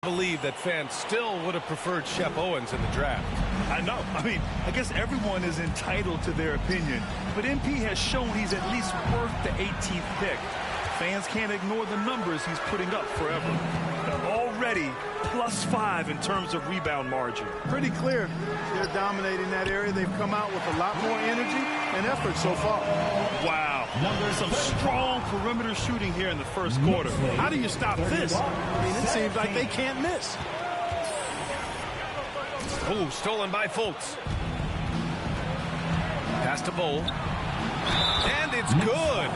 I believe that fans still would have preferred Shep Owens in the draft. I know. I mean, I guess everyone is entitled to their opinion, but MP has shown he's at least worth the 18th pick. Fans can't ignore the numbers he's putting up forever. They're already +5 in terms of rebound margin. Pretty clear. They're dominating that area. They've come out with a lot more energy and effort so far. Wow. Some strong perimeter shooting here in the first quarter. How do you stop this? I mean, it seems like they can't miss. Oh, stolen by Fultz. Pass to Bowl. And it's good.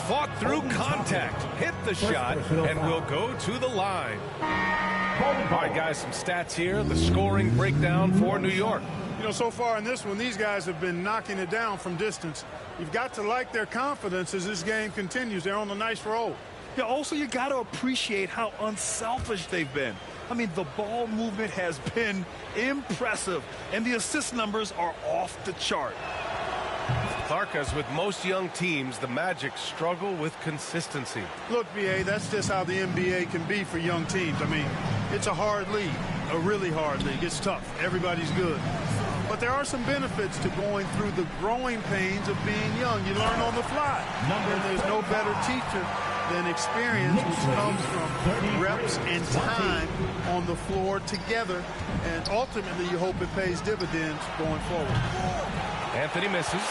Fought through contact, hit the shot, and will go to the line. All right, guys, some stats here. The scoring breakdown for New York. You know, so far in this one, these guys have been knocking it down from distance. You've got to like their confidence as this game continues. They're on a nice roll. Yeah, also, you got to appreciate how unselfish they've been. I mean, the ball movement has been impressive, and the assist numbers are off the chart. Clark, as with most young teams, the Magic struggle with consistency. Look, B.A., that's just how the NBA can be for young teams. I mean, it's a hard league, a really hard league. It's tough. Everybody's good. But there are some benefits to going through the growing pains of being young. You learn on the fly. And there's no better teacher than experience, which comes from reps and time on the floor together. And ultimately, you hope it pays dividends going forward. Anthony misses.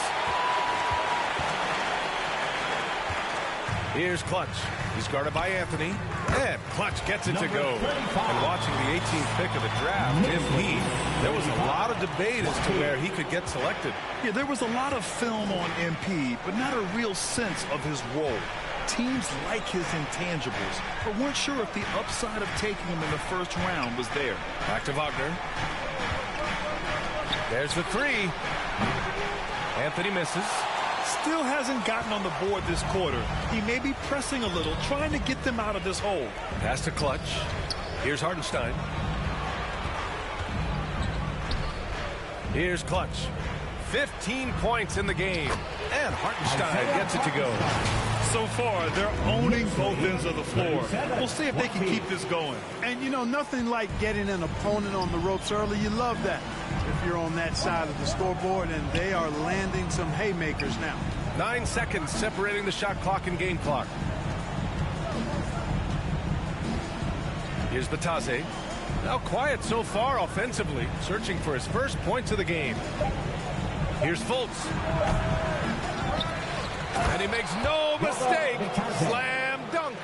Here's Clutch. He's guarded by Anthony. And Clutch gets it to go. And watching the 18th pick of the draft, MP, there was a lot of debate as to where he could get selected. Yeah, there was a lot of film on MP, but not a real sense of his role. Teams like his intangibles, but weren't sure if the upside of taking him in the first round was there. Back to Wagner. There's the three. Anthony misses. Still hasn't gotten on the board this quarter. He may be pressing a little, trying to get them out of this hole. Pass to Clutch. Here's Hartenstein. Here's Clutch. 15 points in the game. And Hartenstein gets it to go. So far, they're owning both ends of the floor. We'll see if they can keep this going. And, you know, nothing like getting an opponent on the ropes early. You love that if you're on that side of the scoreboard, and they are landing some haymakers now. 9 seconds separating the shot clock and game clock. Here's Batase. Now quiet so far offensively, searching for his first points of the game. Here's Fultz. And he makes no mistake. Slam dunk.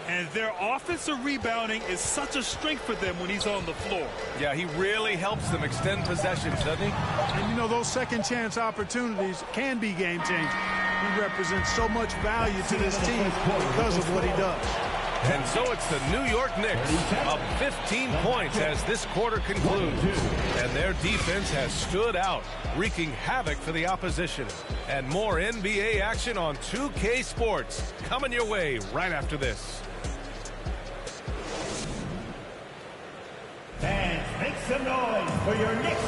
And their offensive rebounding is such a strength for them when he's on the floor. Yeah, he really helps them extend possessions, doesn't he? And, you know, those second chance opportunities can be game-changing. He represents so much value to this team because of what he does. And so it's the New York Knicks up 15 points as this quarter concludes. And their defense has stood out, wreaking havoc for the opposition. And more NBA action on 2K Sports coming your way right after this. Fans, make some noise for your Knicks.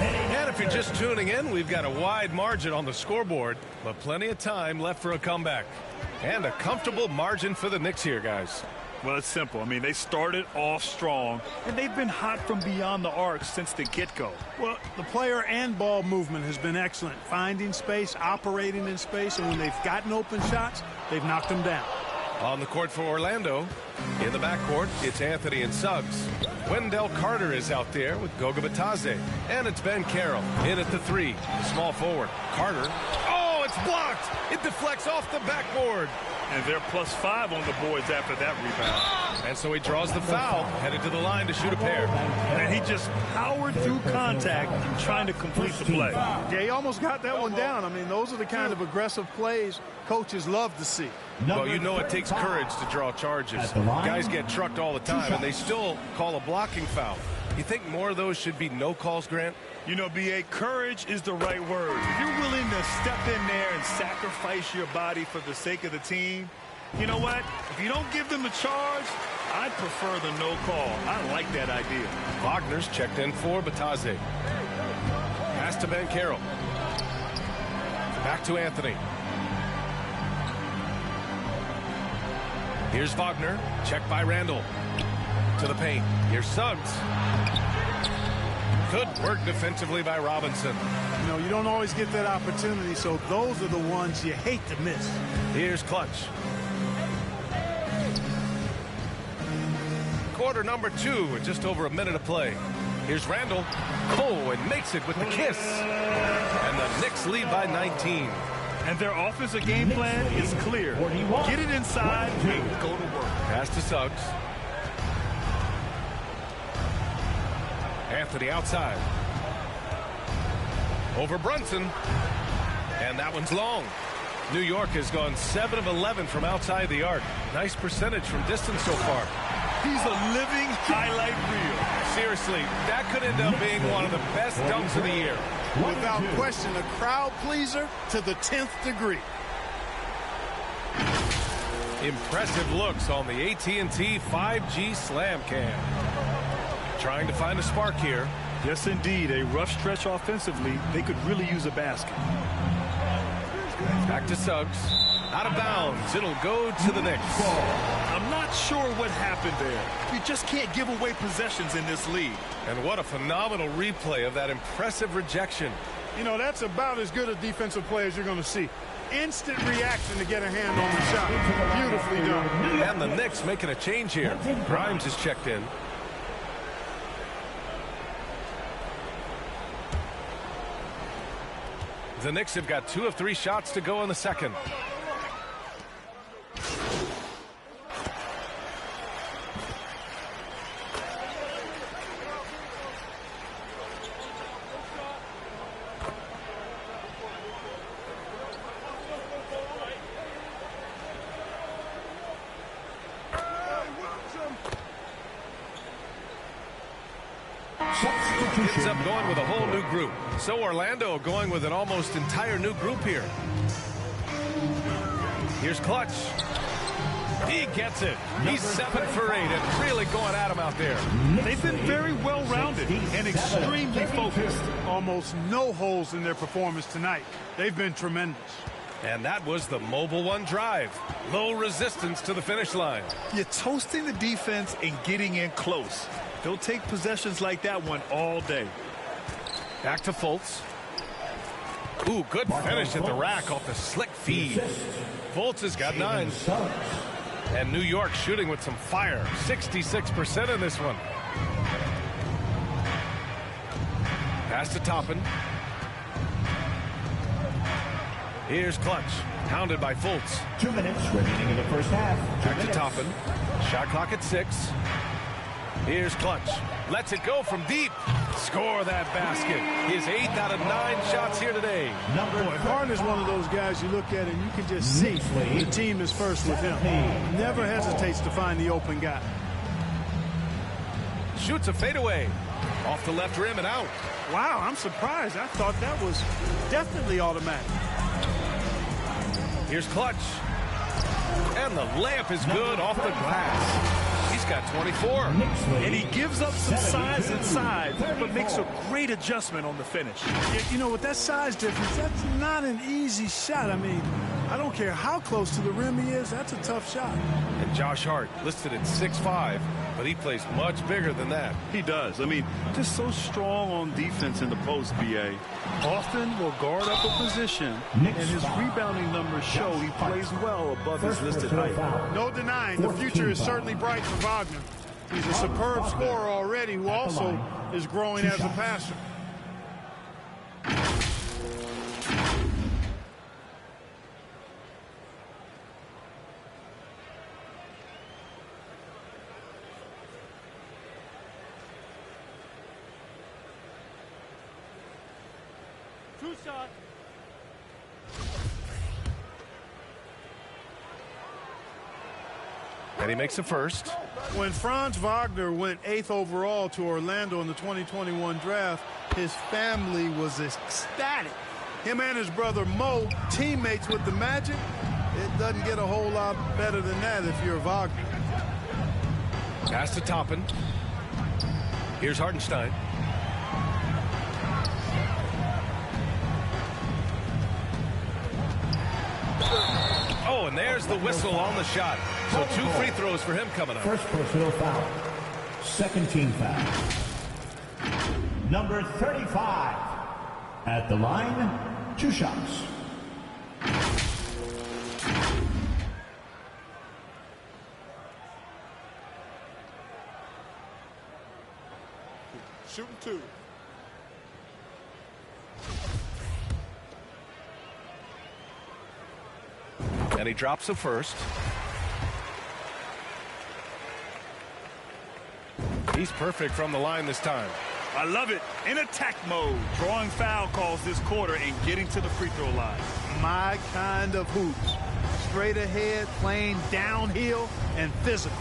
And if you're just tuning in, we've got a wide margin on the scoreboard, but plenty of time left for a comeback. And a comfortable margin for the Knicks here, guys. Well, it's simple. I mean, they started off strong, and they've been hot from beyond the arc since the get-go. Well, the player and ball movement has been excellent. Finding space, operating in space, and when they've gotten open shots, they've knocked them down. On the court for Orlando, in the backcourt, it's Anthony and Suggs. Wendell Carter is out there with Goga Bitadze. And it's Ben Carroll in at the three. Small forward. Carter. Oh, it's blocked. It deflects off the backboard. And they're +5 on the boards after that rebound. And so he draws the foul, headed to the line to shoot a pair. And he just powered through contact, trying to complete the play. Yeah, he almost got that one down. I mean, those are the kind of aggressive plays coaches love to see. Well, you know it takes courage to draw charges. Guys get trucked all the time, and they still call a blocking foul. You think more of those should be no calls, Grant? You know, B.A., courage is the right word. If you're willing to step in there and sacrifice your body for the sake of the team, you know what? If you don't give them a charge, I'd prefer the no call. I like that idea. Wagner's checked in for Bitadze. Pass to Ben Carroll. Back to Anthony. Here's Wagner. Checked by Randall. To the paint. Here's Suggs. Good work defensively by Robinson. You know, you don't always get that opportunity, so those are the ones you hate to miss. Here's Clutch. Quarter number 2 with just over a minute to play. Here's Randall. Oh, and makes it with the kiss. And the Knicks lead by 19. And their offensive game plan is clear. Get it inside and go to work. Pass to Suggs. Anthony outside. Over Brunson. And that one's long. New York has gone 7 of 11 from outside the arc. Nice percentage from distance so far. He's a living highlight reel. Seriously, that could end up being one of the best dunks of the year. Without question, a crowd pleaser to the 10th degree. Impressive looks on the AT&T 5G Slam Cam. Trying to find a spark here. Yes, indeed. A rough stretch offensively. They could really use a basket. Back to Suggs. Out of bounds. It'll go to the Knicks. I'm not sure what happened there. You just can't give away possessions in this league. And what a phenomenal replay of that impressive rejection. You know, that's about as good a defensive play as you're going to see. Instant reaction to get a hand on the shot. Beautifully done. And the Knicks making a change here. Grimes is checked in. The Knicks have got 2 of 3 shots to go in the second. Ends up going with a whole new group. So Orlando going with an almost entire new group here. Here's Clutch. He gets it. He's 7 for 8 and really going at him out there. They've been very well-rounded and extremely focused. Almost no holes in their performance tonight. They've been tremendous. And that was the Mobile One drive. Low resistance to the finish line. You're toasting the defense and getting in close. They'll take possessions like that one all day. Back to Fultz. Ooh, good finish at the rack off the slick feed. Fultz has got 9. And New York shooting with some fire. 66% in this one. Pass to Toppin. Here's Clutch. Hounded by Fultz. 2 minutes remaining in the first half. Back to Toppin. Shot clock at 6. Here's Clutch. Lets it go from deep. Score that basket. His 8th out of 9 shots here today. Boy, Harden is one of those guys you look at and you can just see the team is first with him. Never hesitates to find the open guy. Shoots a fadeaway. Off the left rim and out. Wow, I'm surprised. I thought that was definitely automatic. Here's Clutch. And the layup is good off the glass. He's got 24. And he gives up some size inside, but makes a great adjustment on the finish. You know, with that size difference, that's not an easy shot. I mean, I don't care how close to the rim he is. That's a tough shot. And Josh Hart listed at 6'5", but he plays much bigger than that. He does. I mean, just so strong on defense in the post, B.A. Often will guard up a position, and his rebounding numbers show he plays well above his listed height. No denying the future is certainly bright for Wagner. He's a superb scorer already who also is growing as a passer. Two shots. And he makes a first. When Franz Wagner went 8th overall to Orlando in the 2021 draft, his family was ecstatic. Him and his brother Mo, teammates with the Magic. It doesn't get a whole lot better than that if you're Wagner. Pass to Toppin. Here's Hartenstein. Oh, and there's the whistle on the shot. So 2 free throws for him coming up. First personal foul. Second team foul. Number 35. At the line, 2 shots. Shooting 2. And he drops a first. He's perfect from the line this time. I love it. In attack mode, drawing foul calls this quarter and getting to the free throw line. My kind of hoops. Straight ahead, playing downhill, and physical.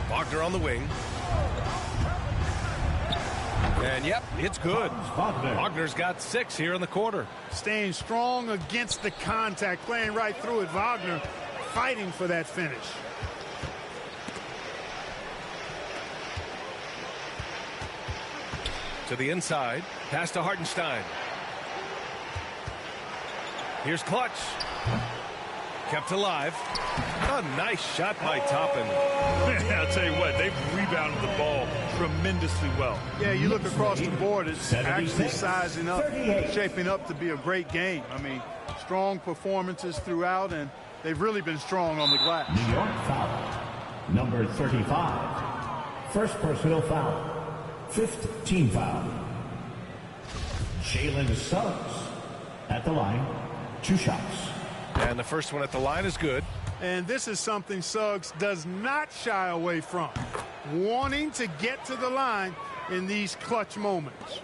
Wagner on the wing. And yep, it's good. Wagner's got 6 here in the quarter. Staying strong against the contact, playing right through it. Wagner fighting for that finish. To the inside, pass to Hartenstein. Here's Clutch. Kept alive. A nice shot by Toppin. I'll tell you what, they've rebounded the ball tremendously well. Yeah, you look across the board, it's actually sizing up, shaping up to be a great game. I mean, strong performances throughout, and they've really been strong on the glass. New York foul. Number 35. First personal foul. Fifth team foul. Jalen Suggs at the line. 2 shots. And the first one at the line is good. And this is something Suggs does not shy away from. Wanting to get to the line in these clutch moments.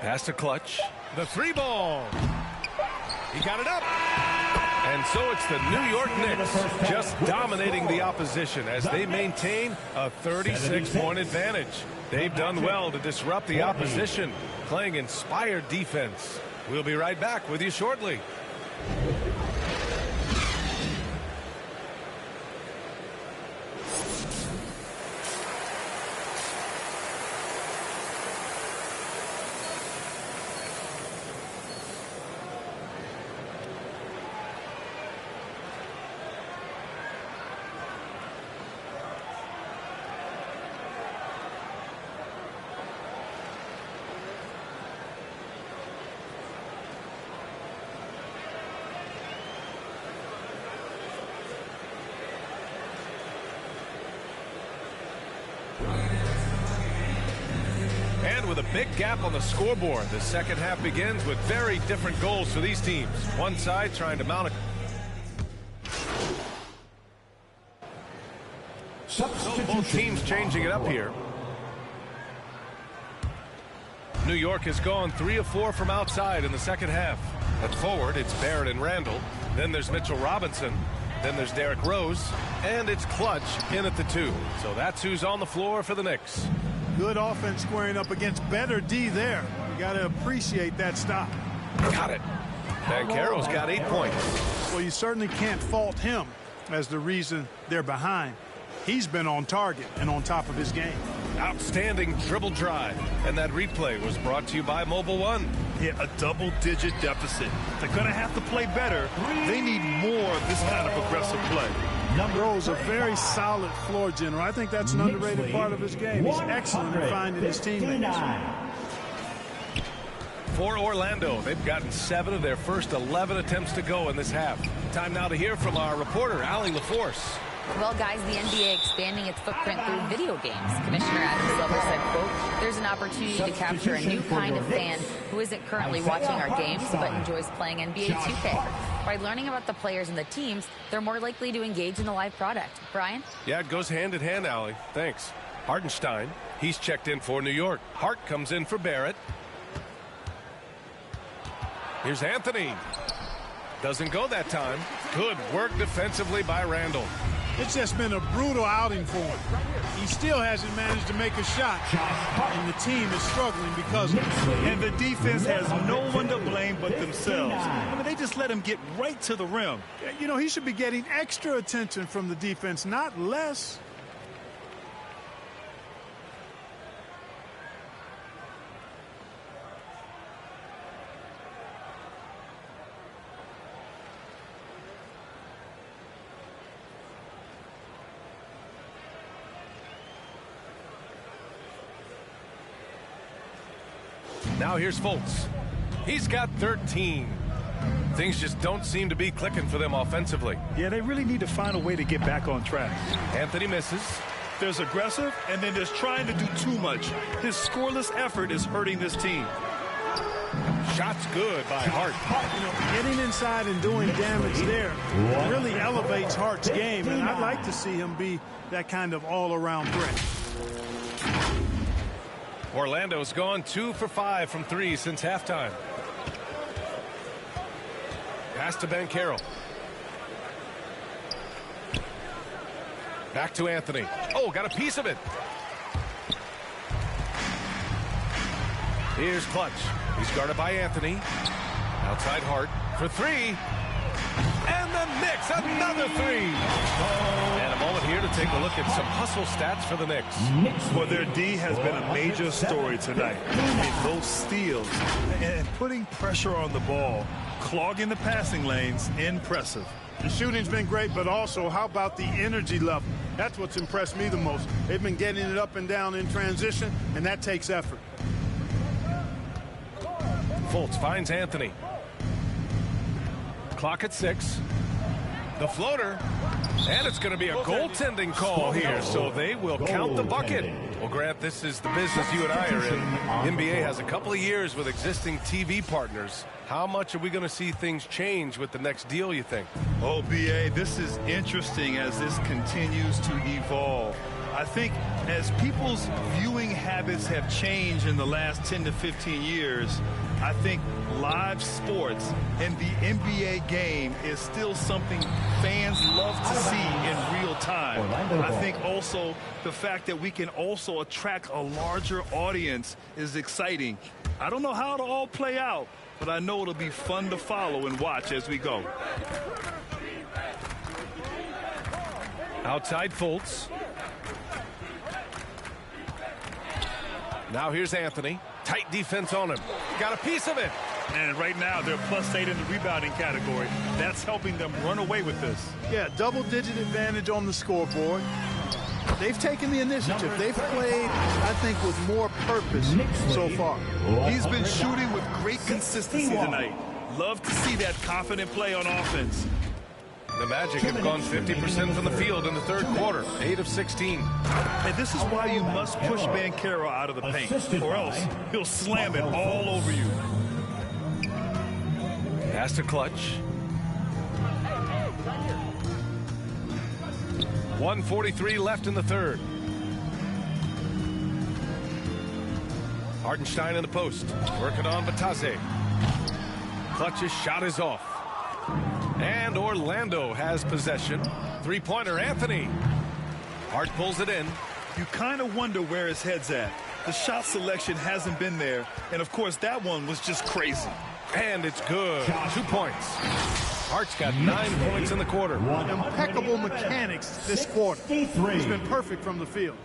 Pass to Clutch. The 3-ball. He got it up. And so it's the New York Knicks just dominating the opposition as they maintain a 36-point advantage. They've done well to disrupt the opposition, playing inspired defense. We'll be right back with you shortly. And with a big gap on the scoreboard, the second half begins with very different goals for these teams. One side trying to mount a... So both teams changing it up here. New York has gone 3 of 4 from outside in the second half. At forward, it's Barrett and Randall. Then there's Mitchell Robinson. Then there's Derrick Rose. And it's Clutch in at the 2. So that's who's on the floor for the Knicks. Good offense squaring up against better D there. You got to appreciate that stop. Got it. Banchero's got 8 points. Well, you certainly can't fault him as the reason they're behind. He's been on target and on top of his game. Outstanding dribble drive. And that replay was brought to you by Mobile One. Hit a double-digit deficit. They're going to have to play better. They need more of this kind of aggressive play. Rose, a very solid floor general. I think that's an underrated part of his game. He's excellent at finding his teammates. For Orlando, they've gotten 7 of their first 11 attempts to go in this half. Time now to hear from our reporter, Allie LaForce. Well, guys, the NBA expanding its footprint through video games. Commissioner Adam Silver said, quote, there's an opportunity to capture a new kind of fan who isn't currently watching our games but enjoys playing NBA 2K. By learning about the players and the teams, they're more likely to engage in the live product. Brian? Yeah, it goes hand in hand, Allie. Thanks. Hartenstein, he's checked in for New York. Hart comes in for Barrett. Here's Anthony. Doesn't go that time. Good work defensively by Randall. It's just been a brutal outing for him. He still hasn't managed to make a shot, and the team is struggling because of it. And the defense has no one to blame but themselves. I mean, they just let him get right to the rim. You know, he should be getting extra attention from the defense, not less. Now here's Fultz. He's got 13. Things just don't seem to be clicking for them offensively. Yeah, they really need to find a way to get back on track. Anthony misses. There's aggressive, and then there's trying to do too much. His scoreless effort is hurting this team. Shot's good by Hart. You know, getting inside and doing damage there really elevates Hart's game, and I'd like to see him be that kind of all-around threat. Orlando's gone 2 for 5 from 3 since halftime. Pass to Banchero. Back to Anthony. Oh, got a piece of it. Here's Clutch. He's guarded by Anthony. Outside Hart for 3. And the Knicks, another 3. And a moment here to take a look at some hustle stats for the Knicks. Well, their D has been a major story tonight. In those steals and putting pressure on the ball, clogging the passing lanes, impressive. The shooting's been great, but also how about the energy level? That's what's impressed me the most. They've been getting it up and down in transition, and that takes effort. Fultz finds Anthony. Clock at 6. The floater. And it's going to be a goaltending call here, so they will count the bucket. Well, Grant, this is the business you and I are in. NBA has a couple of years with existing TV partners. How much are we going to see things change with the next deal, you think? Oh, B.A., this is interesting as this continues to evolve. I think as people's viewing habits have changed in the last 10 to 15 years, I think live sports and the NBA game is still something fans love to see in real time. I think also the fact that we can also attract a larger audience is exciting. I don't know how it'll all play out, but I know it'll be fun to follow and watch as we go. Outside Fultz. Now here's Anthony. Tight defense on him. Got a piece of it. And right now they're +8 in the rebounding category. That's helping them run away with this. Yeah, double-digit advantage on the scoreboard. They've taken the initiative. They've played, I think, with more purpose so far. He's been shooting with great consistency tonight. Love to see that confident play on offense. The Magic have gone 50% from the field in the third quarter, 8 of 16. And this is why you must push Banchero out of the paint, or else he'll slam it all over you. Pass to Clutch. 1:43 left in the third. Hartenstein in the post, working on Batase. Clutch's shot is off. And Orlando has possession. Three-pointer, Anthony. Hart pulls it in. You kind of wonder where his head's at. The shot selection hasn't been there. And, of course, that one was just crazy. And it's good. 2 points. Hart's got 9 points in the quarter. Impeccable mechanics this quarter. He's been perfect from the field.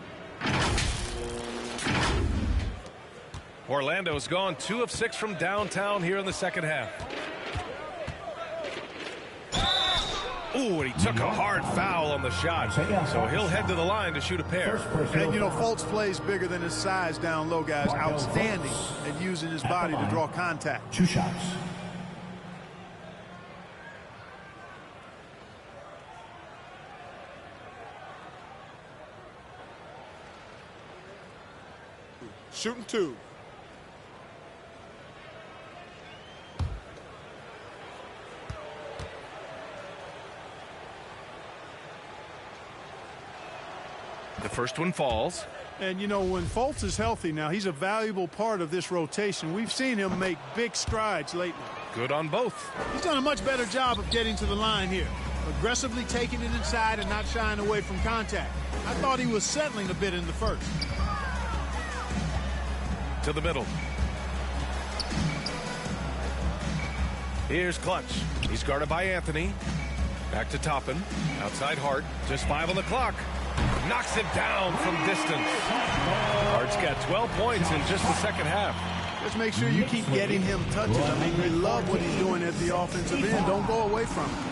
Orlando's gone 2 of 6 from downtown here in the second half. Ooh, and he took a hard foul on the shot. So he'll head to the line to shoot a pair. And, you know, Fultz plays bigger than his size down low, guys. Outstanding at using his body to draw contact. 2 shots. Shooting 2. The first one falls. And, you know, when Fultz is healthy now, he's a valuable part of this rotation. We've seen him make big strides lately. Good on both. He's done a much better job of getting to the line here. Aggressively taking it inside and not shying away from contact. I thought he was settling a bit in the first. To the middle. Here's Clutch. He's guarded by Anthony. Back to Toppin. Outside Hart. Just 5 on the clock. Knocks it down from distance. Hart's got 12 points in just the second half. Just make sure you keep getting him touches. I mean, we love what he's doing at the offensive end. Don't go away from him.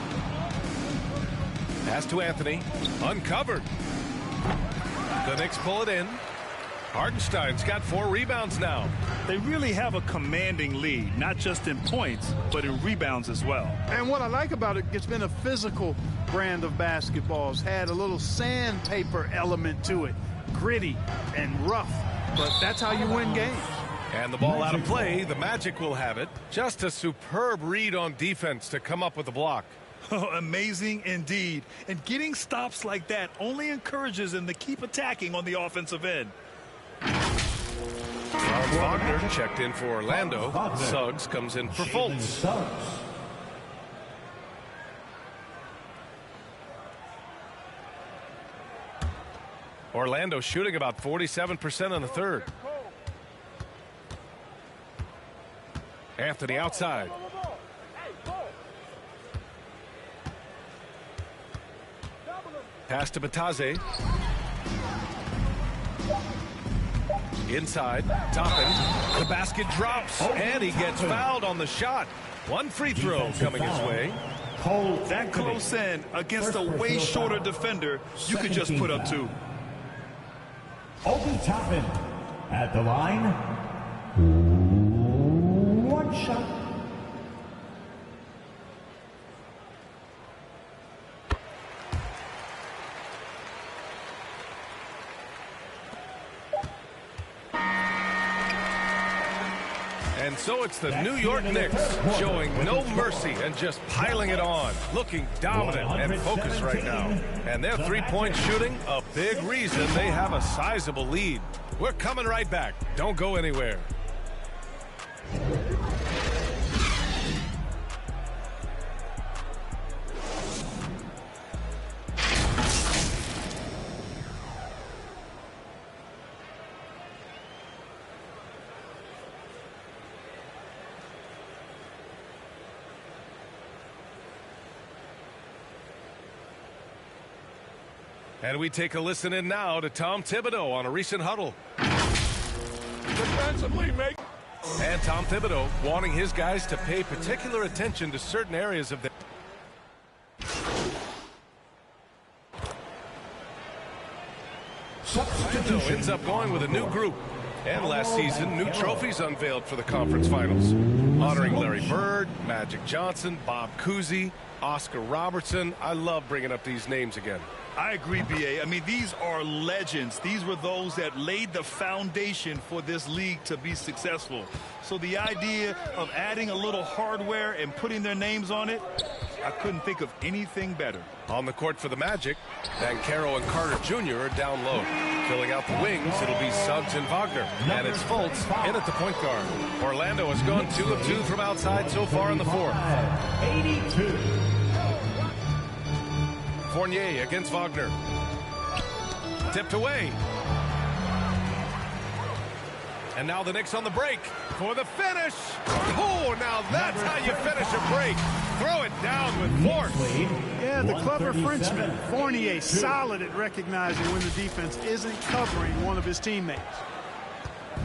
Pass to Anthony. Uncovered. The Knicks pull it in. Hartenstein's got 4 rebounds now. They really have a commanding lead, not just in points, but in rebounds as well. And what I like about it, it's been a physical brand of basketball. It's had a little sandpaper element to it, gritty and rough, but that's how you win games. And the ball out of play, the Magic will have it. Just a superb read on defense to come up with the block. Oh, amazing indeed. And getting stops like that only encourages them to keep attacking on the offensive end. Wagner checked in for Orlando. Suggs comes in for Fultz. Orlando shooting about 47% in the third. Anthony outside. Pass to Bataze. Inside, Toppin. The basket drops, and he gets fouled on the shot. 1 free throw coming his way. That close in against a way shorter defender, you could just put up 2. Obi Toppin at the line. 1 shot. And so it's the New York Knicks showing no mercy and just piling it on, looking dominant and focused right now. And their three-point shooting, a big reason they have a sizable lead. We're coming right back. Don't go anywhere. And we take a listen in now to Tom Thibodeau on a recent huddle. Defensively, and Tom Thibodeau wanting his guys to pay particular attention to certain areas of the Orlando ends up going with a new group. And last season, new trophies unveiled for the conference finals, honoring Larry Bird, Magic Johnson, Bob Cousy, Oscar Robertson. I love bringing up these names again. I agree, B.A. I mean, these are legends. These were those that laid the foundation for this league to be successful. So the idea of adding a little hardware and putting their names on it, I couldn't think of anything better. On the court for the Magic, Banchero and Carter Jr. are down low. Filling out the wings, it'll be Suggs and Wagner. And it's Fultz in at the point guard. Orlando has gone 2 of 2 from outside so far in the fourth. 82. Fournier against Wagner. Tipped away. And now the Knicks on the break for the finish. Oh, now that's how you finish a break. Throw it down with force. Yeah, the clever Frenchman, Fournier, solid at recognizing when the defense isn't covering one of his teammates.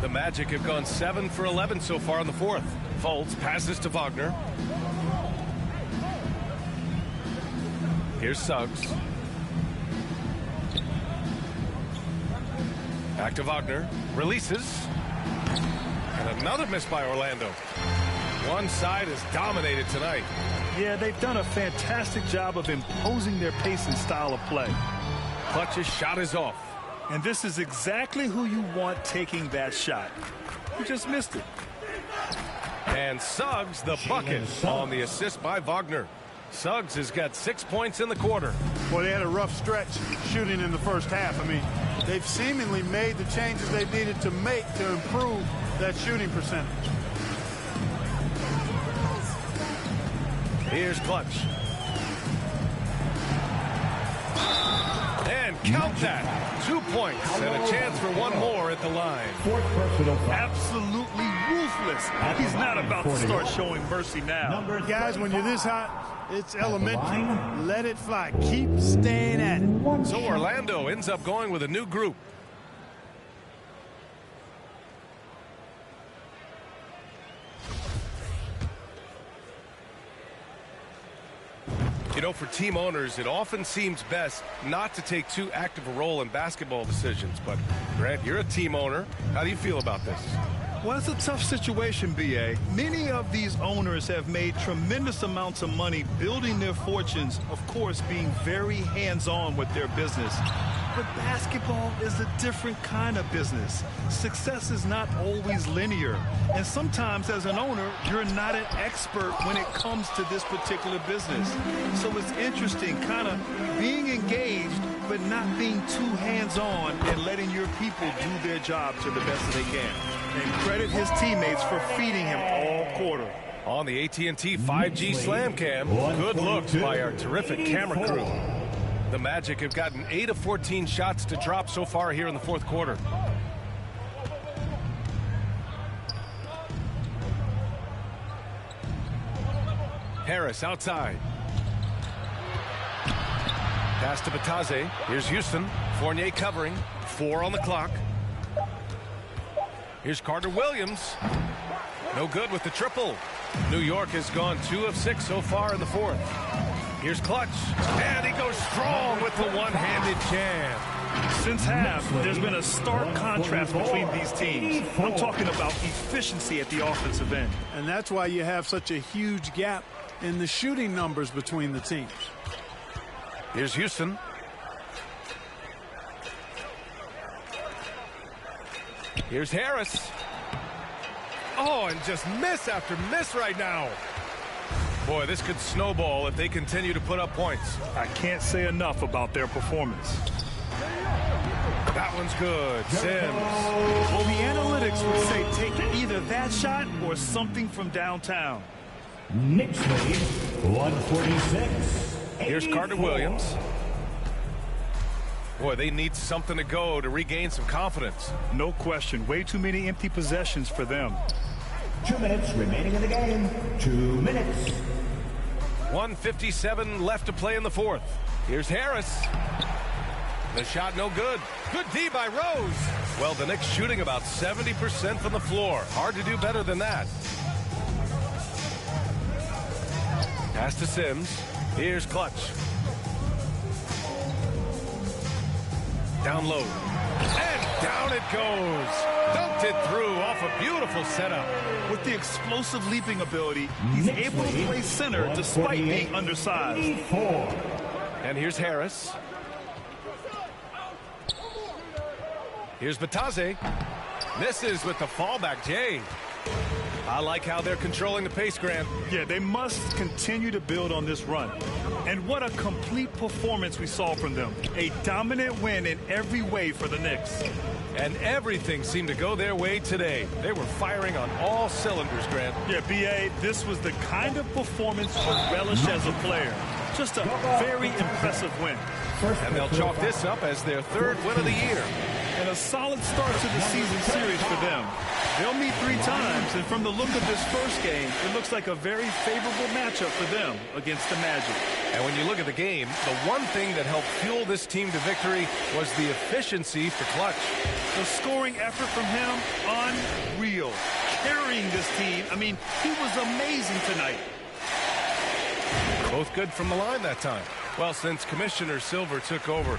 The Magic have gone 7 for 11 so far in the fourth. Fultz passes to Wagner. Here's Suggs. Back to Wagner. Releases. And another miss by Orlando. One side is dominated tonight. Yeah, they've done a fantastic job of imposing their pace and style of play. Clutch's shot is off. And this is exactly who you want taking that shot. He just missed it. And Suggs the bucket on the assist by Wagner. Suggs has got 6 points in the quarter. Well, they had a rough stretch shooting in the first half. I mean, they've seemingly made the changes they needed to make to improve that shooting percentage. Here's Clutch. And count that. 2 points and a chance for one more at the line. Absolutely ruthless. He's not about to start showing mercy now. Guys, when you're this hot, it's elementary. Let it fly. Keep staying at it. So Orlando ends up going with a new group. know, for team owners, it often seems best not to take too active a role in basketball decisions. But, Grant, you're a team owner. How do you feel about this? Well, it's a tough situation, B.A. Many of these owners have made tremendous amounts of money building their fortunes, of course, being very hands-on with their business. But basketball is a different kind of business. Success is not always linear. And sometimes, as an owner, you're not an expert when it comes to this particular business. So it's interesting, kind of being engaged, but not being too hands-on and letting your people do their job to the best that they can. And credit his teammates for feeding him all quarter. On the AT&T 5G Slam Cam, good looks by our terrific camera crew. The Magic have gotten 8 of 14 shots to drop so far here in the fourth quarter. Harris outside. Pass to Batase. Here's Houston. Fournier covering. 4 on the clock. Here's Carter Williams. No good with the triple. New York has gone 2 of 6 so far in the fourth. Here's Clutch. And he goes strong with the one-handed jam. Since half, there's been a stark contrast between these teams. I'm talking about efficiency at the offensive end. And that's why you have such a huge gap in the shooting numbers between the teams. Here's Houston. Here's Harris. Oh, and just miss after miss right now. Boy, this could snowball if they continue to put up points. I can't say enough about their performance. That one's good. Sims. Well, the analytics would say take either that shot or something from downtown. Knicks lead 146. Here's Carter Williams. Boy, they need something to go to regain some confidence. No question. Way too many empty possessions for them. 2 minutes remaining in the game. 2 minutes. 1:57 left to play in the fourth. Here's Harris. The shot no good. Good D by Rose. Well, the Knicks shooting about 70% from the floor. Hard to do better than that. Pass to Sims. Here's Clutch. Down low. And down it goes. Dunked it through off a beautiful setup. With the explosive leaping ability, he's able to play center despite being undersized. And here's Harris. Here's Batase. Misses with the fallback J. I like how they're controlling the pace, Grant. Yeah, they must continue to build on this run. And what a complete performance we saw from them. A dominant win in every way for the Knicks. And everything seemed to go their way today. They were firing on all cylinders, Grant. Yeah, B.A., this was the kind of performance to relish as a player. Just a very impressive win. And they'll chalk this up as their third win of the year. And a solid start to the season series for them. They'll meet 3 times, and from the look of this first game, it looks like a very favorable matchup for them against the Magic. And when you look at the game, the one thing that helped fuel this team to victory was the efficiency for Clutch. The scoring effort from him, unreal. Carrying this team, I mean, he was amazing tonight. Both good from the line that time. Well, since Commissioner Silver took over,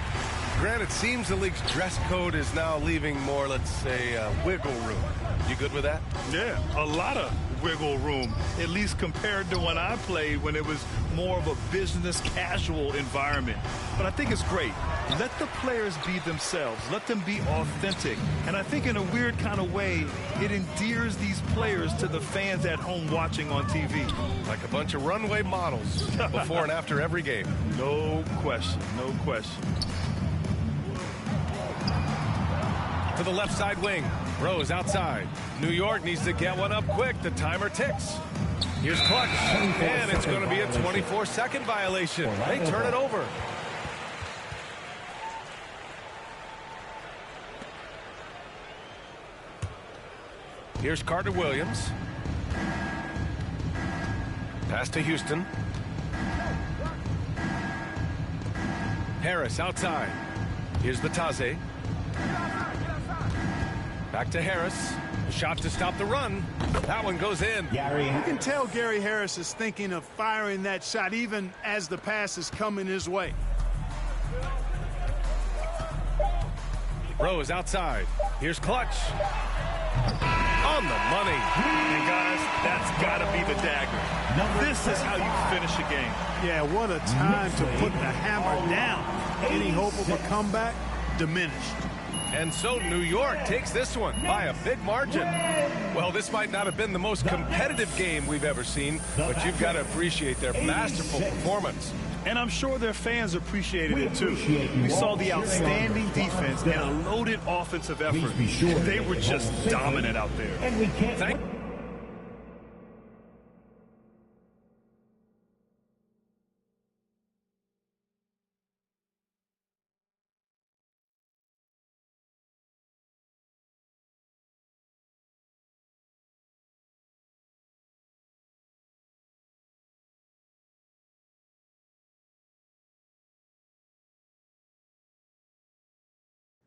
Grant, it seems the league's dress code is now leaving more, let's say, wiggle room. You good with that? Yeah, a lot of wiggle room, at least compared to when I played when it was more of a business casual environment. But I think it's great. Let the players be themselves. Let them be authentic. And I think in a weird kind of way, it endears these players to the fans at home watching on TV. Like a bunch of runway models before and after every game. No question, no question. To the left side wing. Rose outside. New York needs to get one up quick. The timer ticks. Here's Clutch. And it's going to be a 24-second violation. They turn it over. Here's Carter Williams. Pass to Houston. Harris outside. Here's Batase. Back to Harris. Shot to stop the run. That one goes in. You can tell Gary Harris is thinking of firing that shot even as the pass is coming his way. Rowe is outside. Here's Clutch. On the money. And guys, that's got to be the dagger. This is how you finish a game. Yeah, what a time to put the hammer down. Any hope of a comeback diminished. And so New York takes this one by a big margin. Well, this might not have been the most competitive game we've ever seen, but you've got to appreciate their masterful performance. And I'm sure their fans appreciated it too. We saw the outstanding defense and a loaded offensive effort. They were just dominant out there.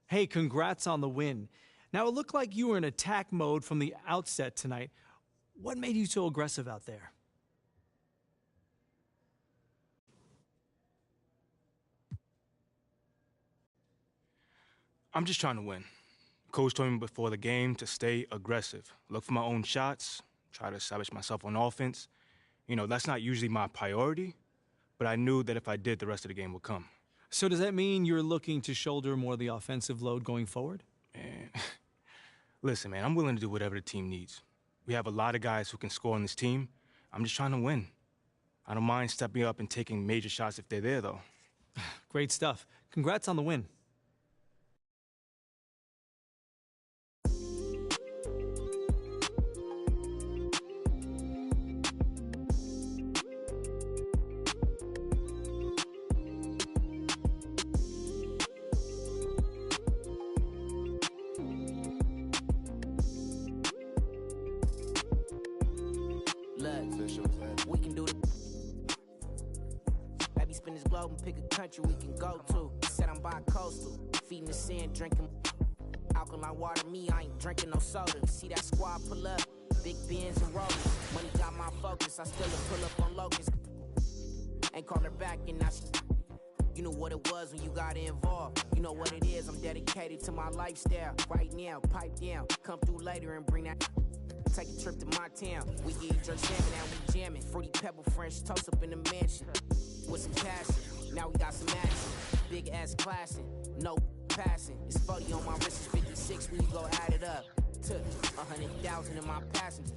Hey, congrats on the win. Now, it looked like you were in attack mode from the outset tonight. What made you so aggressive out there? I'm just trying to win. Coach told me before the game to stay aggressive, look for my own shots, try to establish myself on offense. You know, that's not usually my priority, but I knew that if I did, the rest of the game would come. So does that mean you're looking to shoulder more of the offensive load going forward? Man, listen, man, I'm willing to do whatever the team needs. We have a lot of guys who can score on this team. I'm just trying to win. I don't mind stepping up and taking major shots if they're there, though. Great stuff. Congrats on the win. We can do it. Baby, spin this globe and pick a country we can go to. Said I'm bi-coastal, feeding the sand, drinking alkaline water. Me, I ain't drinking no soda. See that squad pull up, big Benz and rollers. Money got my focus, I still pull up on locusts. Ain't call her back and I. You know what it was when you got involved. You know what it is, I'm dedicated to my lifestyle. Right now, pipe down, come through later and bring that. Take a trip to my town. We get jerk salmon and we jamming. Fruity pebble French toast up in the mansion. With some passion. Now we got some action. Big ass classing. No passing. It's 40 on my wrist. It's 56. We go add it up. Took 100,000 in my passenger.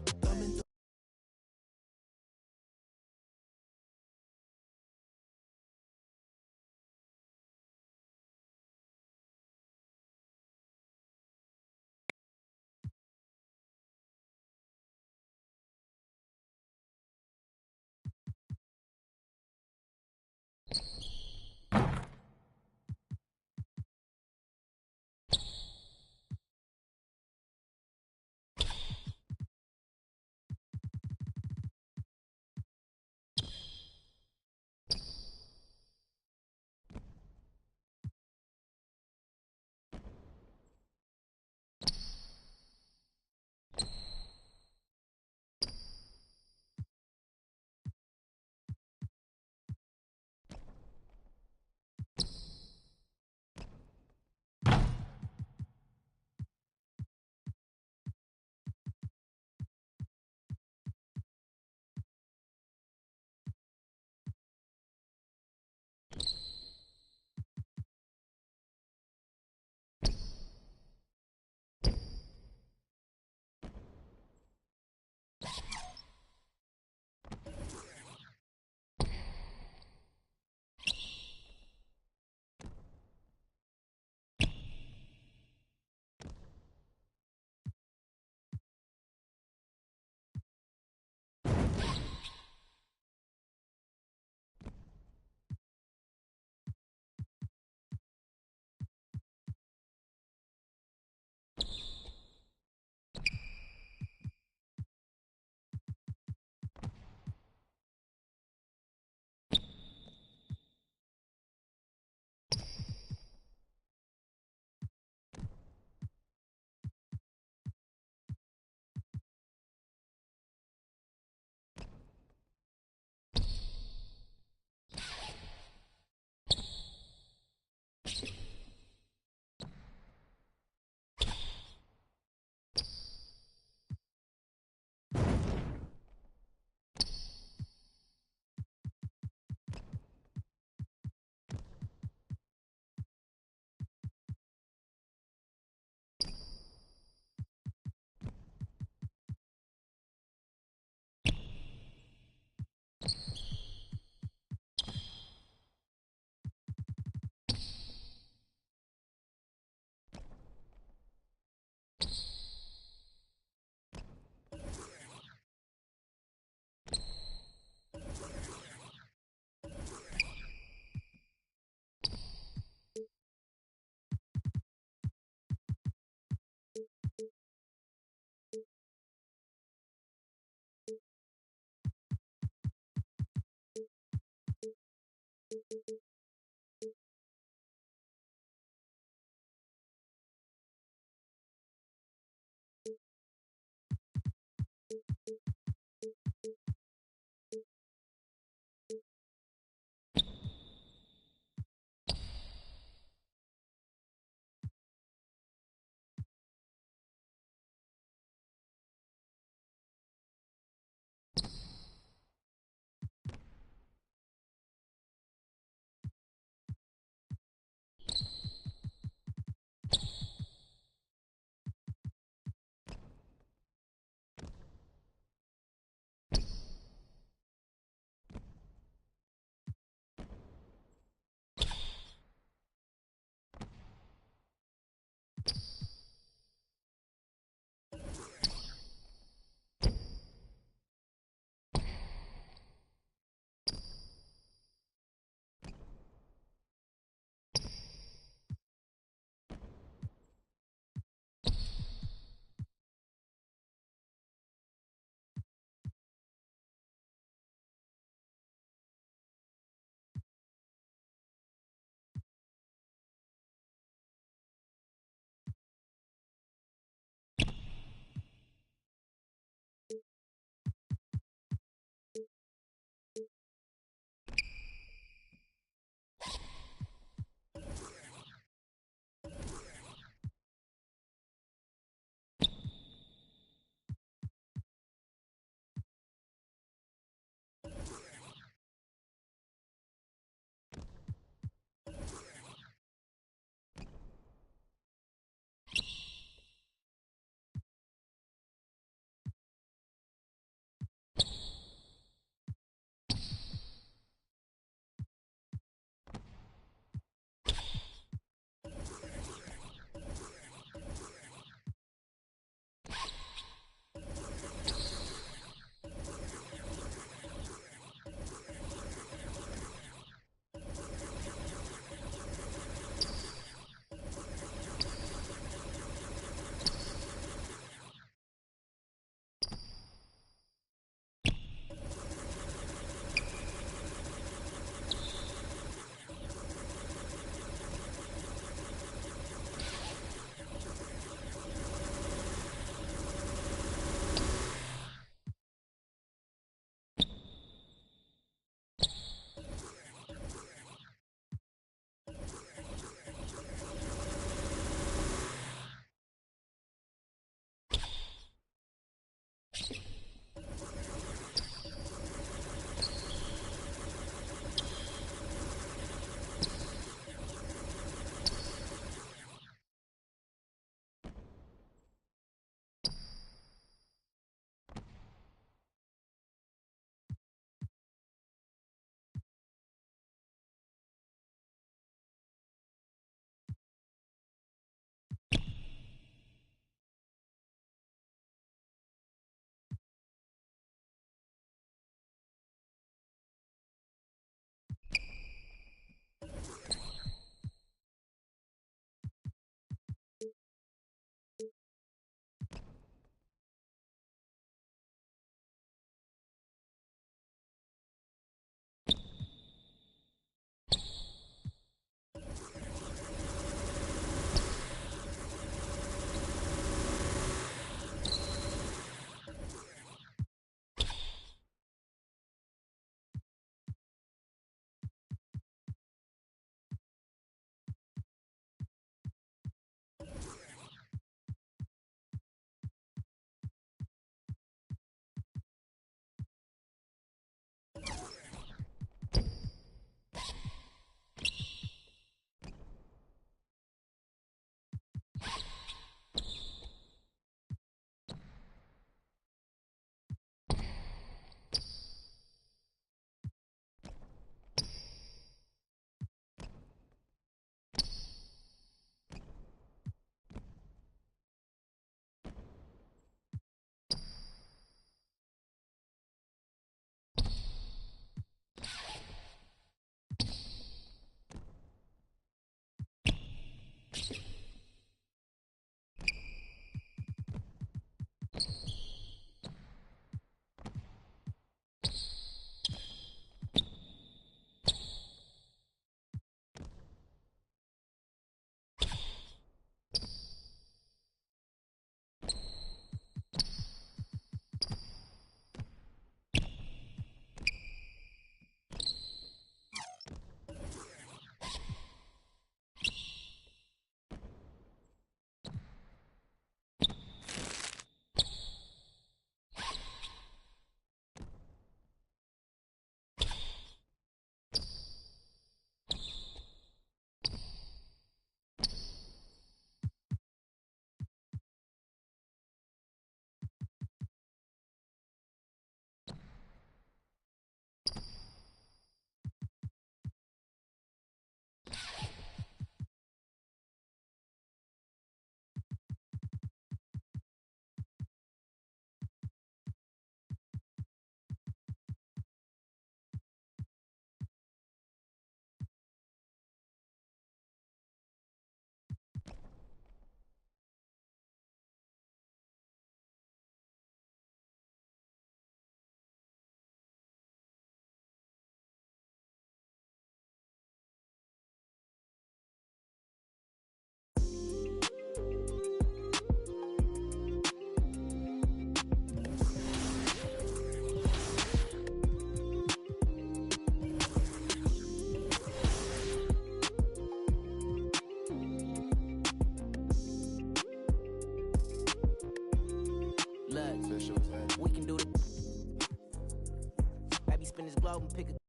dope and pick a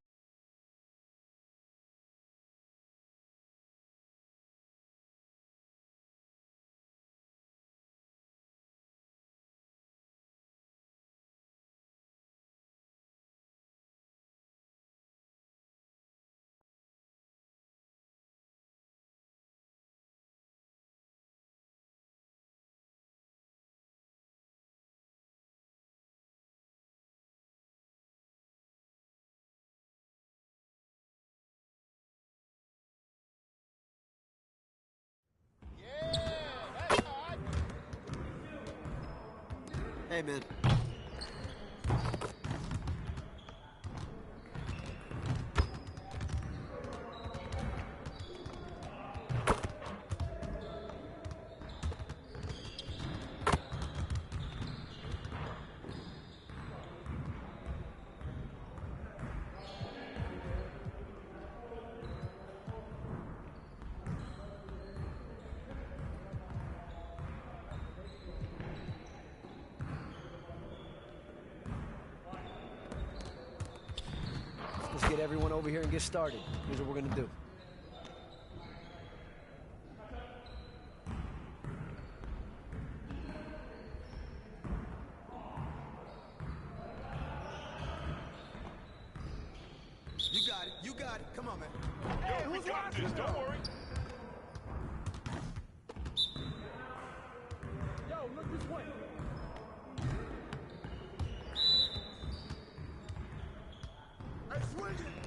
Hey, man. Let's get everyone over here and get started. Here's what we're gonna do. You got it. You got it. Come on, man. Hey, who's watching? Don't worry. Yo, look this way. Hey, swing it.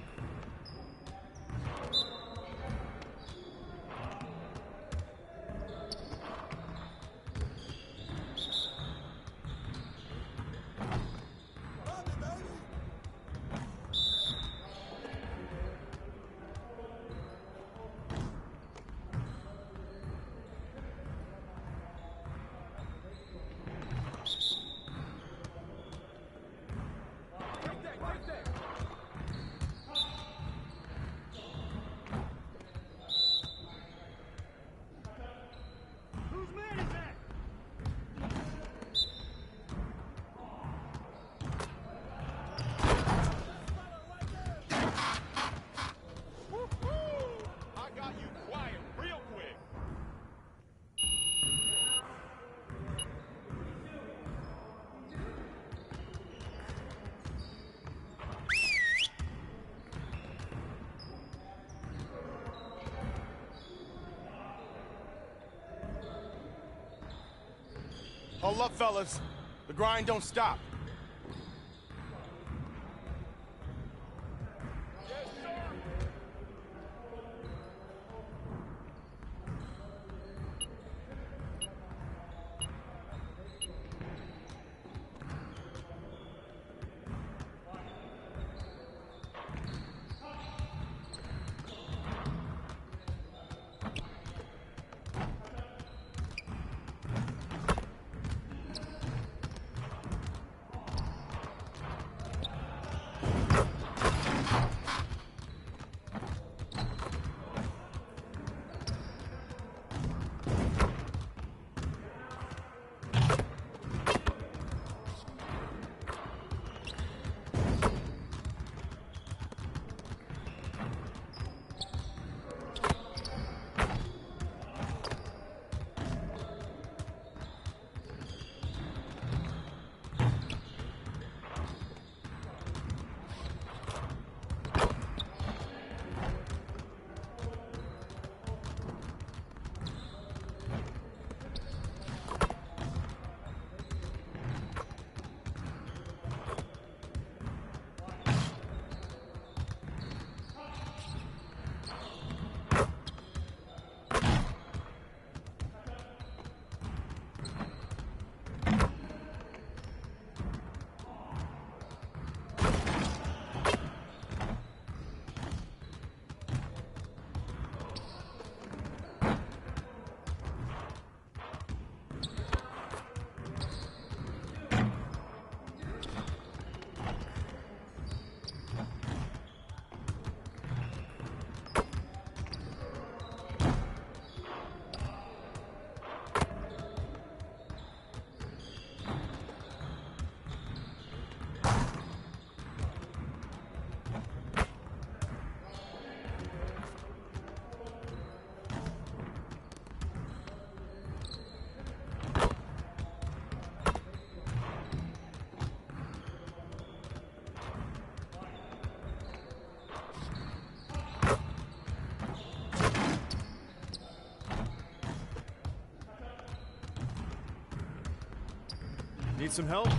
Hold up, fellas. The grind don't stop. Need some help?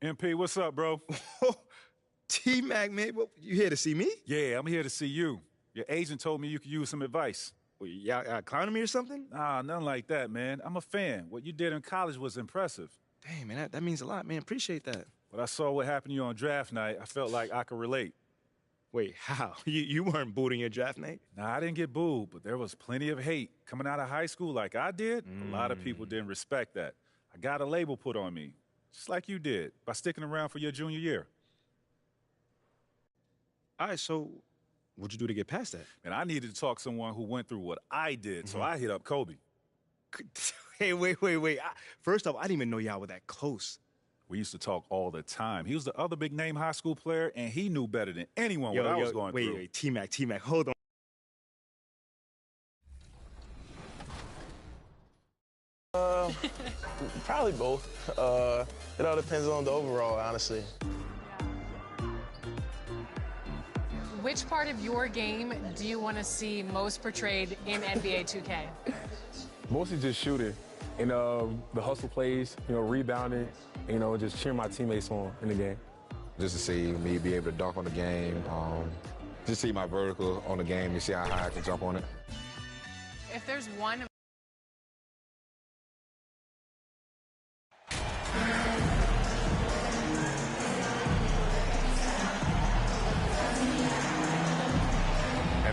MP, what's up, bro? T-Mac, man, you here to see me? Yeah, I'm here to see you. Your agent told me you could use some advice. Well, y'all clowning me or something? Nah, nothing like that, man. I'm a fan. What you did in college was impressive. Dang, man, that means a lot, man. Appreciate that. When I saw what happened to you on draft night, I felt like I could relate. Wait, how? You weren't booed in your draft night? Nah, I didn't get booed, but there was plenty of hate. Coming out of high school like I did, a lot of people didn't respect that. I got a label put on me, just like you did, by sticking around for your junior year. All right, so what'd you do to get past that? And I needed to talk to someone who went through what I did, so I hit up Kobe. Hey, wait. First off, I didn't even know y'all were that close. We used to talk all the time. He was the other big-name high school player, and he knew better than anyone what I was going through. Wait, T-Mac, hold on. Probably both. It all depends on the overall, honestly. Which part of your game do you want to see most portrayed in NBA 2K? Mostly just shooting and the hustle plays, rebounding, just cheering my teammates on in the game. Just to see me be able to dunk on the game, just see my vertical on the game and see how high I can jump on it. If there's one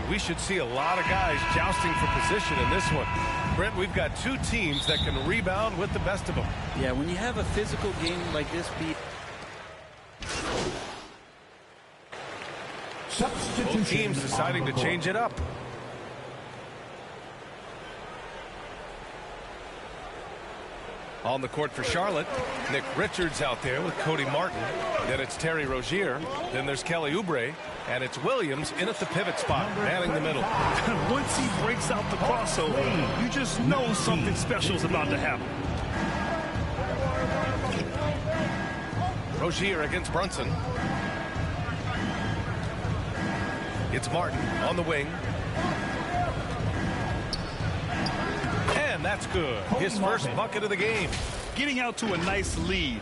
we should see a lot of guys jousting for position in this one. Brent, we've got two teams that can rebound with the best of them. Yeah, when you have a physical game like this, both teams deciding to change it up. On the court for Charlotte, Nick Richards out there with Cody Martin. Then it's Terry Rozier. Then there's Kelly Oubre. And it's Williams in at the pivot spot, manning the middle. Once he breaks out the crossover, you just know something special is about to happen. Rozier against Brunson. It's Martin on the wing. And that's good. His first bucket of the game. Getting out to a nice lead.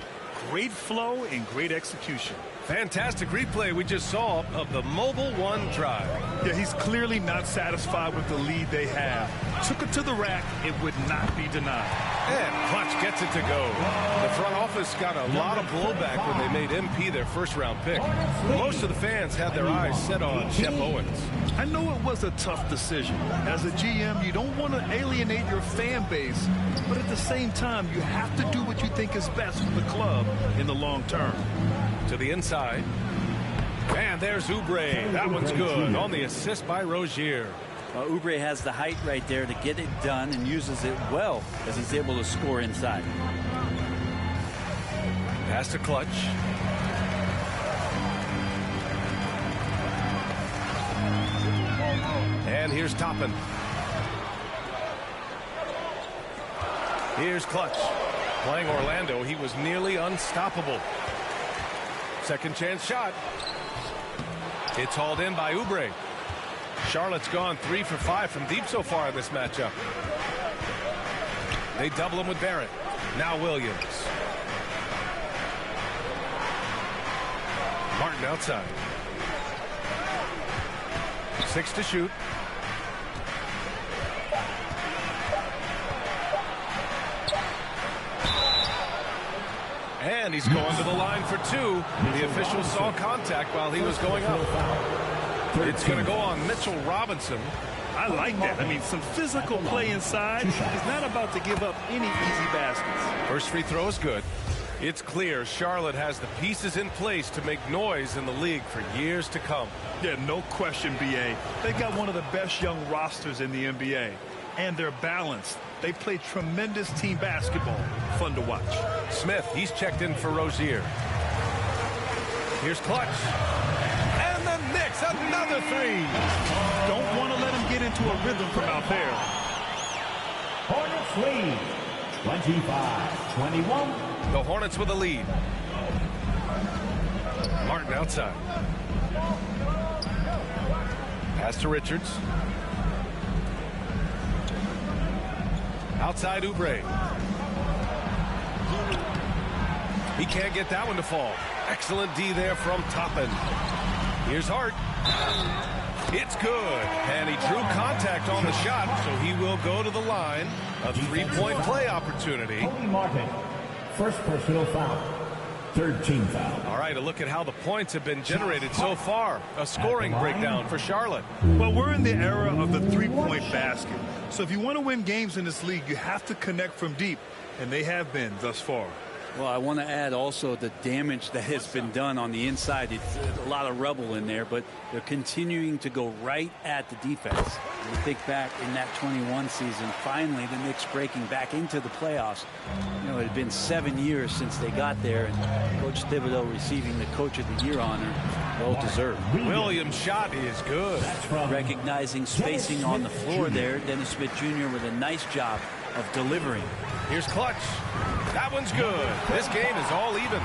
Great flow and great execution. Fantastic replay we just saw of the Mobile One drive. Yeah, he's clearly not satisfied with the lead they have. Took it to the rack. It would not be denied. And Clutch gets it to go. The front office got a lot of blowback when they made MP their first-round pick. Most of the fans had their eyes set on Shep Owens. I know it was a tough decision. As a GM, you don't want to alienate your fan base, but at the same time, you have to do what you think is best for the club in the long term. To the inside. And there's Oubre. That one's good on the assist by Rozier. Oubre has the height right there to get it done and uses it well as he's able to score inside. Pass to Clutch. And here's Toppin. Here's Clutch. Playing Orlando, he was nearly unstoppable. Second chance shot. It's hauled in by Oubre. Charlotte's gone 3 for 5 from deep so far in this matchup. They double him with Barrett. Now Williams. Martin outside. 6 to shoot. And he's going to the line for 2. The official saw contact while he was going up. It's going to go on Mitchell Robinson. I like that. I mean, some physical play inside. He's not about to give up any easy baskets. First free throw is good. It's clear Charlotte has the pieces in place to make noise in the league for years to come. Yeah, no question, B.A. They've got one of the best young rosters in the NBA. And they're balanced. They play tremendous team basketball. Fun to watch. Smith, he's checked in for Rozier. Here's Clutch. And the Knicks, another 3. Don't want to let him get into a rhythm from out there. Hornets lead, 25-21. The Hornets with a lead. Martin outside. Pass to Richards. Outside Oubre. He can't get that one to fall. Excellent D there from Toppin. Here's Hart. It's good. And he drew contact on the shot, so he will go to the line. A 3-point play opportunity. Cody Martin, first personal foul. Third team foul. All right, a look at how the points have been generated so far. A scoring breakdown for Charlotte. Well, we're in the era of the 3-point basket. So if you want to win games in this league, you have to connect from deep. And they have been thus far. Well, I want to add also the damage that has been done on the inside. It's a lot of rubble in there, but they're continuing to go right at the defense. And you think back in that 21 season, finally the Knicks breaking back into the playoffs. You know, it had been 7 years since they got there, and Coach Thibodeau receiving the Coach of the Year honor. Well deserved. Williams' shot is good. Recognizing spacing on the floor there, Dennis Smith Jr. with a nice job of delivering. Here's Clutch. That one's good. This game is all even.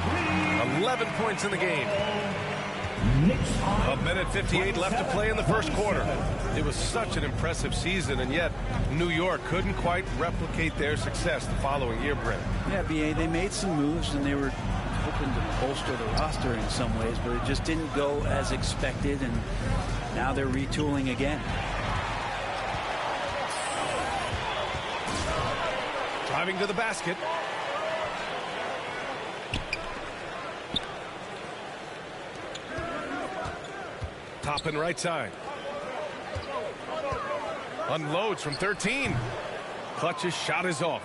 11 points in the game. A minute 58 left to play in the first quarter. It was such an impressive season, and yet New York couldn't quite replicate their success the following year, Brent. Yeah, B.A., they made some moves, and they were hoping to bolster the roster in some ways, but it just didn't go as expected, and now they're retooling again. Driving to the basket. Toppin right side. Unloads from 13. Clutch's shot is off.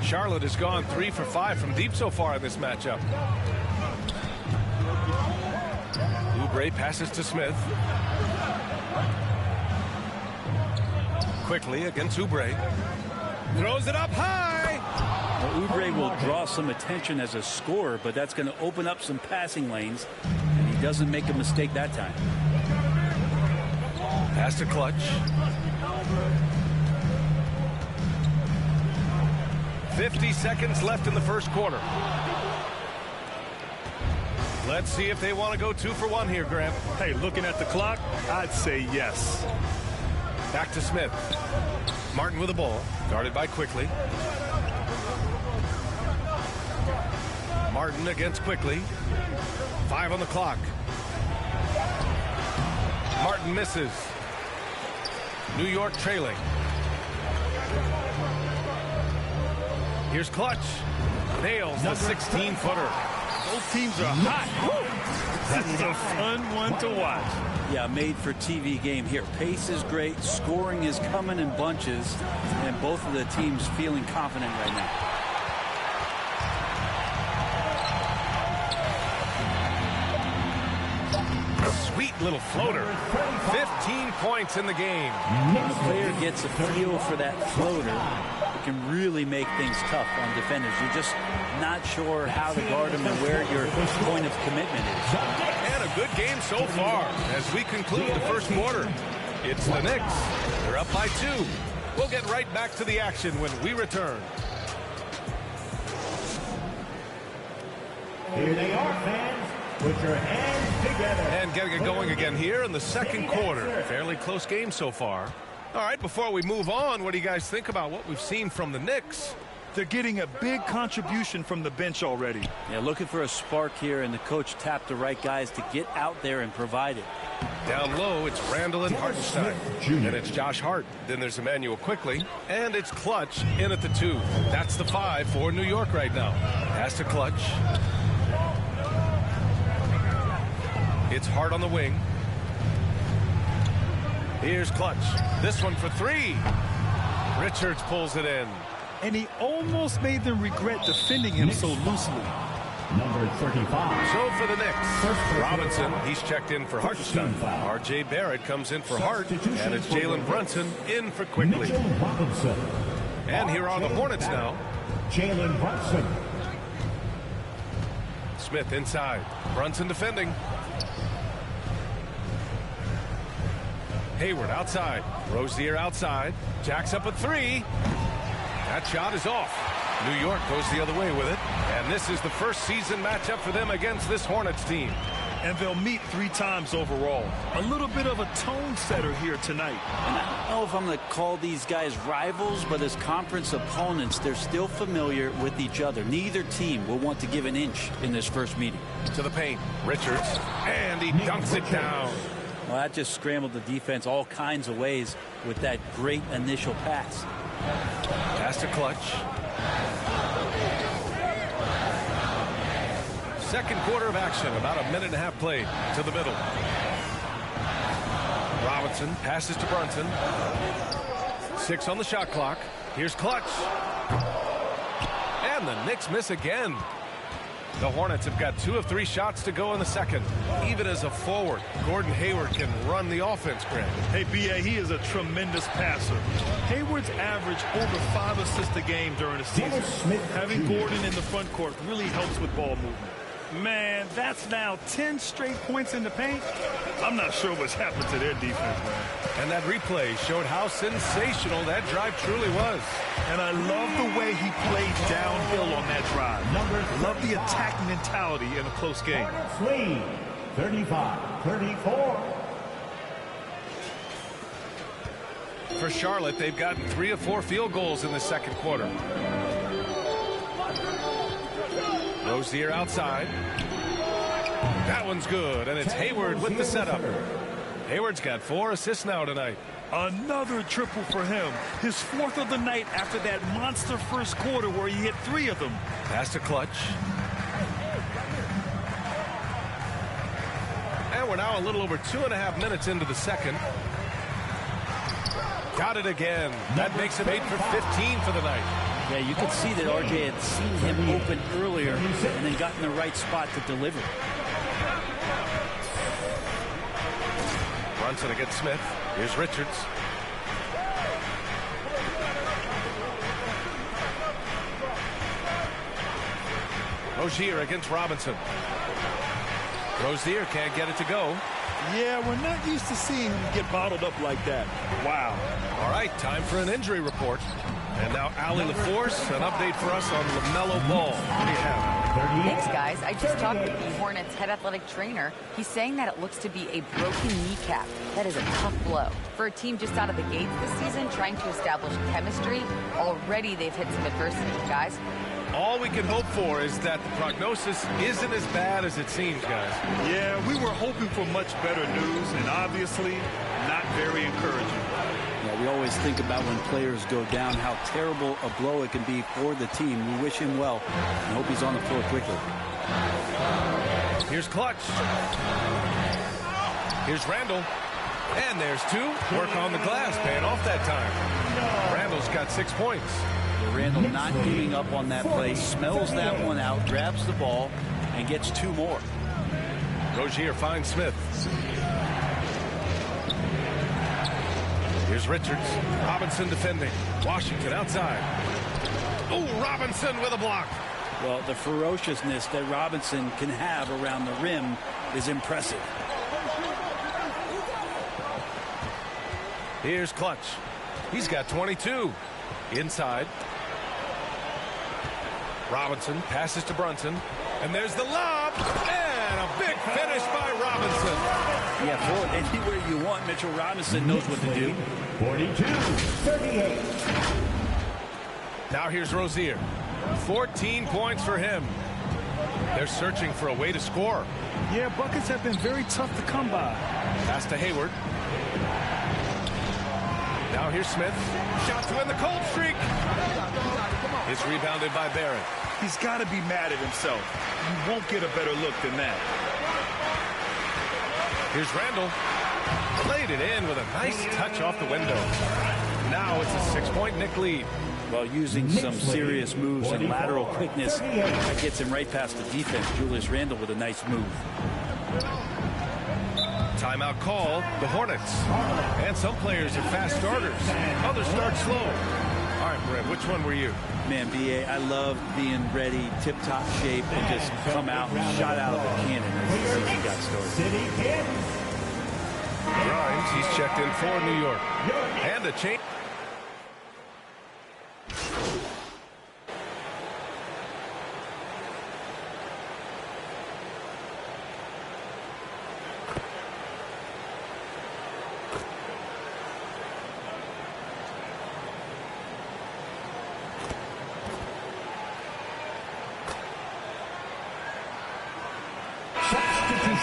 Charlotte has gone 3 for 5 from deep so far in this matchup. Oubre passes to Smith. Quickly against Oubre. Throws it up high. Well, Oubre will draw some attention as a scorer, but that's going to open up some passing lanes, and he doesn't make a mistake that time. Pass to Clutch. 50 seconds left in the first quarter. Let's see if they want to go 2 for 1 here, Grant. Hey, looking at the clock, I'd say yes. Back to Smith. Martin with the ball. Guarded by Quickly. Martin against Quickly. 5 on the clock. Martin misses. New York trailing. Here's Clutch. Nails the 16-footer. Both teams are hot. This is a fun one to watch. Yeah, made for TV game here. Pace is great. Scoring is coming in bunches. And both of the teams feeling confident right now. Sweet little floater. 15 points in the game. When the player gets a feel for that floater, it can really make things tough on defenders. You're just not sure how to guard them and where your point of commitment is. And a good game so far as we conclude the first quarter. It's the Knicks. They're up by 2. We'll get right back to the action when we return. Here they are, fans. Put your hands together. And getting it going again here in the second quarter. Fairly close game so far. All right, before we move on, what do you guys think about what we've seen from the Knicks? They're getting a big contribution from the bench already. Yeah, looking for a spark here, and the coach tapped the right guys to get out there and provide it. Down low, it's Randall and Hartenstein. And it's Josh Hart. Then there's Emmanuel Quickly. And it's Clutch in at the 2. That's the 5 for New York right now. Pass to Clutch. It's Hart on the wing. Here's Clutch. This one for 3. Richards pulls it in. And he almost made them regret defending him so loosely. Number 35. So for the Knicks, Robinson, he's checked in for Hartenstein. R.J. Barrett comes in for Hart. And it's Jalen Brunson in for Quickly. And here are the Hornets now. Jalen Brunson. Smith inside. Brunson defending. Hayward outside. Rozier outside. Jacks up at 3. That shot is off. New York goes the other way with it. And this is the first season matchup for them against this Hornets team. And they'll meet 3 times overall. A little bit of a tone setter here tonight. And I don't know if I'm going to call these guys rivals, but as conference opponents, they're still familiar with each other. Neither team will want to give an inch in this first meeting. To the paint. Richards. And he dunks it down. Well, that just scrambled the defense all kinds of ways with that great initial pass. Pass to Clutch. Second quarter of action, about a minute and a half played. To the middle. Robinson passes to Brunson. 6 on the shot clock. Here's Clutch. And the Knicks miss again. The Hornets have got 2 of 3 shots to go in the second. Even as a forward, Gordon Hayward can run the offense, Grant. Hey, B.A., he is a tremendous passer. Hayward's averaged over 5 assists a game during the season. Having Gordon in the front court really helps with ball movement. Man, that's now 10 straight points in the paint. I'm not sure what's happened to their defense, man. And that replay showed how sensational that drive truly was. And I love the way he played downhill on that drive. Love the attack mentality in a close game. Lead, 35-34. For Charlotte, they've gotten 3 of 4 field goals in the second quarter. Rozier outside. That one's good, and it's Hayward with the setup. Hayward's got 4 assists now tonight. Another triple for him. His 4th of the night after that monster first quarter where he hit 3 of them. Pass to Clutch. And we're now a little over 2.5 minutes into the second. Got it again. That makes him 8 for 15 for the night. Yeah, you could see that RJ had seen him open earlier and then got in the right spot to deliver. Brunson against Smith. Here's Richards. Rozier against Robinson. Rozier can't get it to go. Yeah, we're not used to seeing him get bottled up like that. Wow. All right, time for an injury report. And now Allie LaForce, an update for us on LaMelo Ball. What do you have? Thanks, guys. I just talked with the Hornets head athletic trainer. He's saying that it looks to be a broken kneecap. That is a tough blow. For a team just out of the gates this season, trying to establish chemistry, already they've hit some adversity, guys. All we can hope for is that the prognosis isn't as bad as it seems, guys. Yeah, we were hoping for much better news, and obviously not very encouraging. Yeah, we always think about when players go down, how terrible a blow it can be for the team. We wish him well and hope he's on the floor quickly. Here's Clutch. Here's Randall. And there's two. Work on the glass, paying off that time. Randall's got 6 points. Randall not giving up on that play, smells that one out, grabs the ball, and gets 2 more. Rozier finds Smith. Here's Richards. Robinson defending. Washington outside. Oh, Robinson with a block. Well, the ferociousness that Robinson can have around the rim is impressive. Here's Clutch. He's got 22. Inside. Robinson passes to Brunson. And there's the lob. And a big finish by Robinson. Yeah, throw it anywhere you want. Mitchell Robinson knows what to do. 42-38. Now here's Rozier. 14 points for him. They're searching for a way to score. Yeah, buckets have been very tough to come by. Pass to Hayward. Now here's Smith. Shot to end the cold streak. It's rebounded by Barrett. He's got to be mad at himself. You won't get a better look than that. Here's Randall. Laid it in with a nice touch off the window. Now it's a 6-point Knick lead. Well, using some serious moves and lateral quickness, that gets him right past the defense. Julius Randle with a nice move. Timeout call, the Hornets. And some players are fast starters. Others start slow. All right, Brett, which one were you? Man, B.A., I love being ready, tip-top shape, and just come out and shot out of a cannon as the season got started. Grimes, he's checked in for New York. And a change.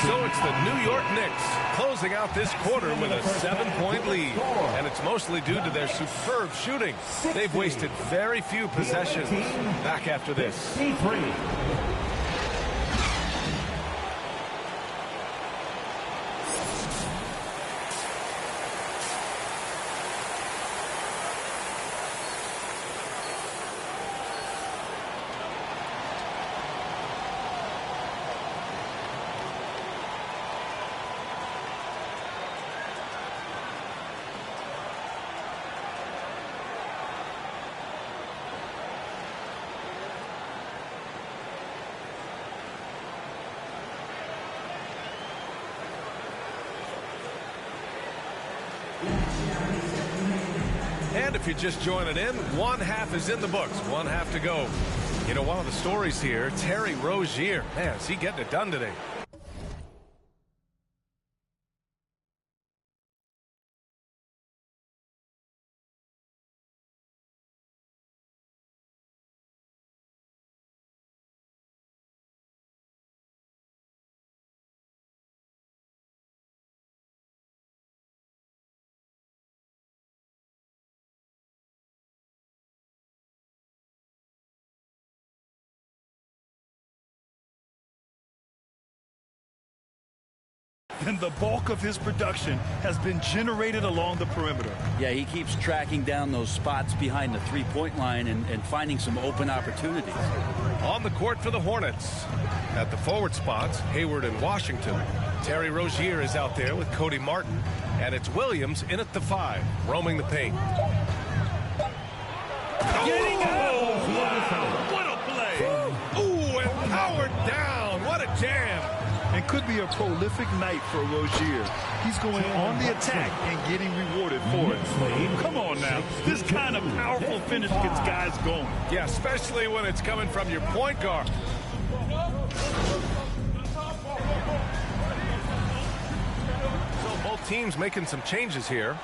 So it's the New York Knicks closing out this quarter with a 7-point lead. And it's mostly due to their superb shooting. They've wasted very few possessions. Back after this. And if you're just joining in, one half is in the books, one half to go. You know, one of the stories here, Terry Rozier. Man, is he getting it done today? And the bulk of his production has been generated along the perimeter. Yeah, he keeps tracking down those spots behind the three-point line and finding some open opportunities. On the court for the Hornets. At the forward spots, Hayward and Washington. Terry Rozier is out there with Cody Martin. And it's Williams in at the 5, roaming the paint. Getting out! Wow, what a play! Ooh, and powered down. What a jam! It could be a prolific night for Rozier. He's going on the attack and getting rewarded for it. Come on now. This kind of powerful finish gets guys going. Yeah, especially when it's coming from your point guard. So both teams making some changes here.